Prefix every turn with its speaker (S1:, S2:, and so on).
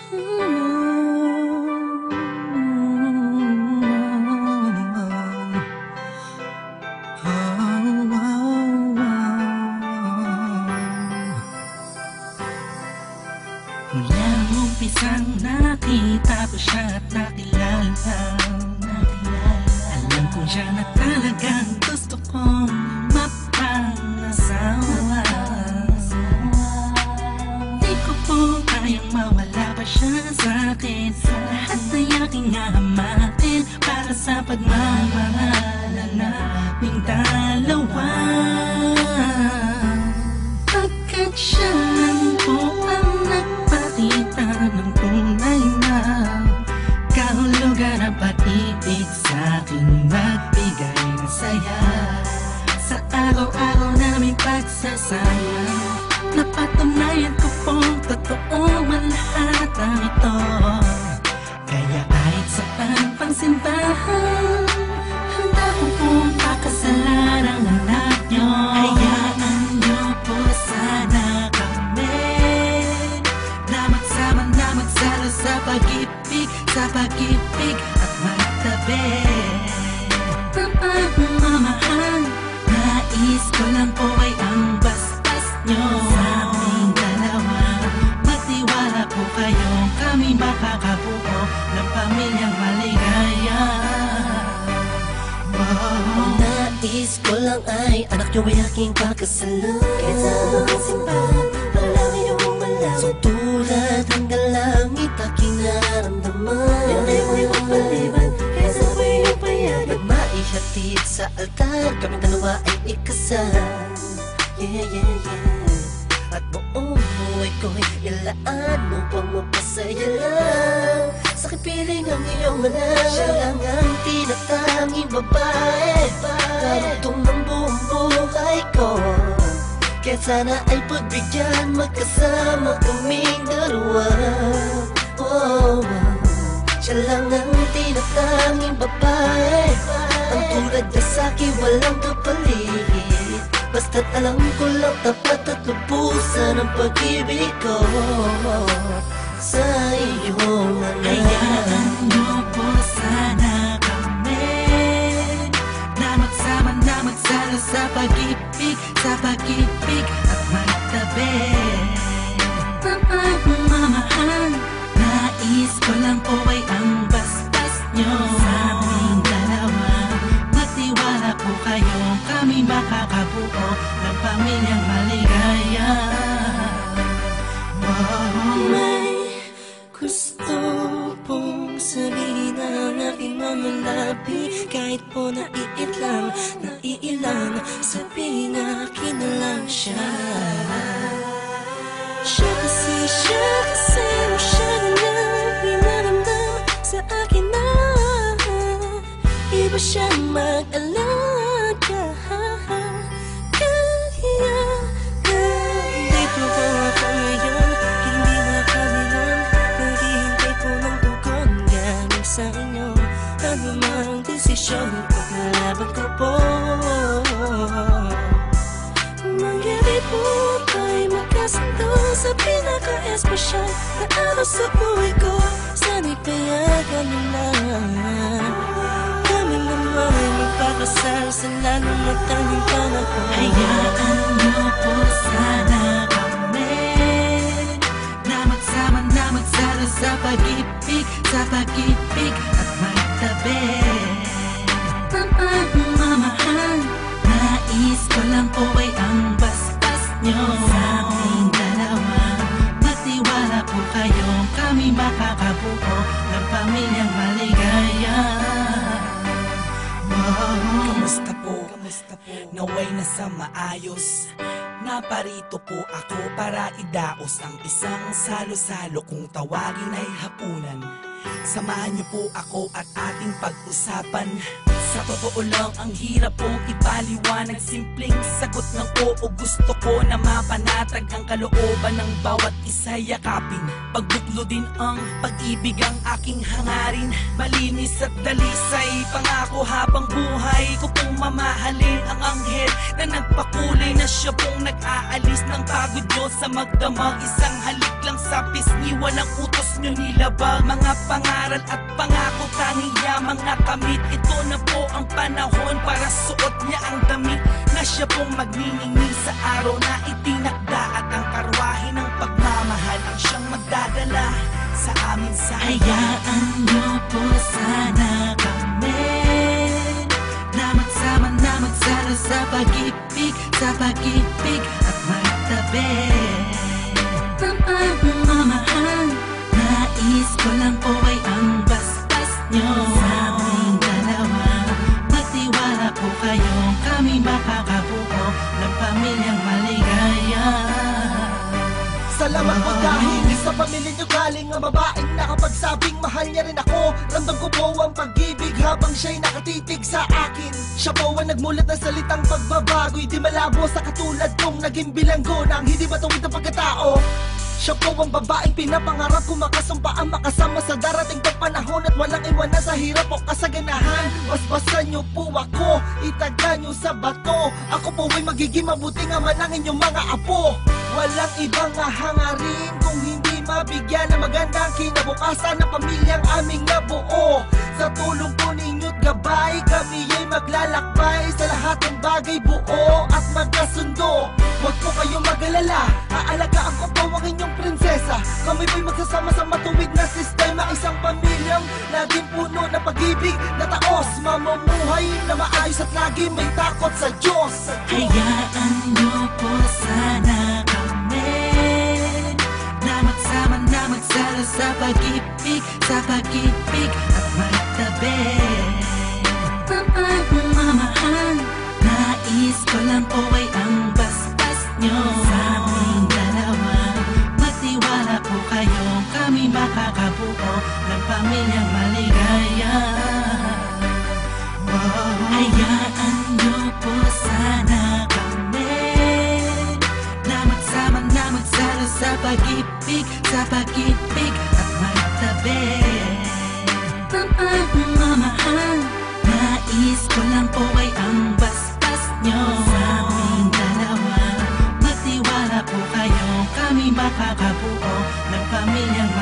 S1: Mula umpisang nakita ko siya at nakilala, alam ko siya na talagang gusto kong mapangasawa. Di ko po kayang mawala pa siya sa'kin. Lahat ay aking hahamakin para sa pagmamahalan naming dalawa. Pagkat siya lang po ang nagpakita ng tunay na kahulugan at pag-ibig sa'king nagbigay ng saya sa araw-araw naming pagsasama. Napatunayan ko pong totoo man lahat ang ito. Kaya kahit saan pang simbahan, handa ko pong pakasalan ang anak nyo. Hayaan nyo po sana kami na magsama na magsalo sa pag-ibig at magtabi. Mapagmamahal, nais ko lang po ay ang bastas nyo sa aming dalawa. Magtiwala po kayo, kami makakabuo ng pamilyang maligaya.
S2: Nais ko lang ay anak nyo ay aking pakasalan. Kaysa anong simbahan, ang langit yung malam. So tulad hanggang langit aking nararamdaman. Yan ay mo yung paliban, kaysa mo yung payagan. Maihatid sa altar, kami dalawa ay ikasal. Yeah, yeah, yeah. At buong buhay ko'y ilaan mo pang mapasaya lang. Sa kipiling ang iyong anak, siya lang ang tinatanging babae. Karugtong ng buong buhay ko, kaya sana ay pagbigyan magkasama kaming dalawa. Oh, siya lang ang tinatanging babae, ang tulad niya sa'kin walang kapalit. Basta't alam ko lang tapat at lubusan ang pag-ibig ko sa iyong anak.
S1: Hayaan nyo po sana kami na magsama na magsalo sa pag-ibig at magtabi. Mapagmamahal, nais ko lang po ay ang bastas nyo sa aming dalawa. Magtiwala po kayo, kami makakabuo ng pamilyang maligaya.
S2: May gusto pong sabihin ang aking mga labi. Kahit po naiilang, sabihin akin na lang siya. Siya kasi masyado na pinaramdam sa akin na iba siya mag-alaga. Hindi po ba ako ngayon, hindi makabilang, naghihintay po ng tugon galing sa inyo. Ano mang desisyon, paglalaban ko po. Mangyari po tayo magkasundo sa pinaka-espesyal na araw sa buhay ko. Sana'y payagan nyo na kami naman ay magpakasal sa lalong matanging panahon.
S1: Hayaan nyo po sana kami na magsama na magsalo sa pag-ibig at magtabi. Mapagmamahal, nais ko lang po ay ang bastas nyo sa aming dalawa. Magtiwala po kayo, kami makakabuo ng pamilyang maligaya.
S3: Kamusta po? Naway na sa maayos. Naparito po ako para idaos ang isang salo-salo kung tawagin ay hapunan. Samahan niyo po ako at ating pag-usapan Sa totoo lang, ang hirap pong ipaliwanag. Simpleng sagot ng oo, gusto ko na mapanatag ang kalooban ng bawat isa yakapin. Pagbuklo din ang pag-ibig ang aking hangarin. Malinis at dalisay, pangako habang buhay ko pong mamahalin ang anghel na nagpakulay na siya pong nag-aalis ng pagod nyo sa magdamag. Isang halik lang sa pisngi, walang utos nyo nilabag. Mga pangaral at pangako, tanging yamang nakamit. Ito na po ang panahon para suot niya ang damit na siya pong magniningning sa araw na itinakda. At ang karwahe ng pagmamahal ang siyang magdadala sa amin sa
S1: Hayaan niyo po sana kami na magsama na magsalo sa pag-ibig at magtabi ng pagmamahal. Nais ko lang po ay ang basbas nyo sa aming dalawa. Magtiwala po kayo, kami makakabuo ng pamilyang maligaya.
S4: Salamat po dahil sa pamilya niyo galing ang babaeng nakapagsabing mahal niya rin ako. Ramdam ko po ang pag-ibig habang siya'y nakatitig sa akin. Siya po ang nagmulat ng salitang pagbabago'y di malabo sa katulad kong naging bilanggo ng hindi matuwid ang pagkatao. Siya po ang babaeng pinapangarap ko, makasumpa ang makasama sa darating pang panahon at walang iwanan sa hirap o kasaganahan. Basbasan niyo po ako, itaga niyo sa bato. Ako po ay magiging mabuting ama ng inyong mga apo. Walang ibang hangarin kung hindi mabigyan ng magandang kinabukasan ng pamilyang aming nabuo. Sa tulong po ninyo't gabay, kami ay maglalakbay sa lahat ng bagay, buo at magkasundo. Huwag po kayong mag-alala, aalagaan ko po ang inyong prinsesa. Kami po'y magsasama sa matuwid na sistema, isang pamilyang laging puno ng pag-ibig na taos, mamumuhay na maayos at lagi may takot sa Diyos.
S1: Hayaan niyo po sana kami na magsama na magsalo sa pag-ibig at magtabi ng pagmamahal. Nais ko lang po ay ang basbas nyo sa aming dalawa. Magtiwala po kayo, kami makakabuo ng pamilyang maligaya. Hayaan niyo po sana kami na magsama na magsalo sa pag-ibig at magtabi ng pagmamahal. Nais ko lang po ay ang basbas nyo sa aming dalawa. Magtiwala po kayo, kami makakabuo ng pamilyang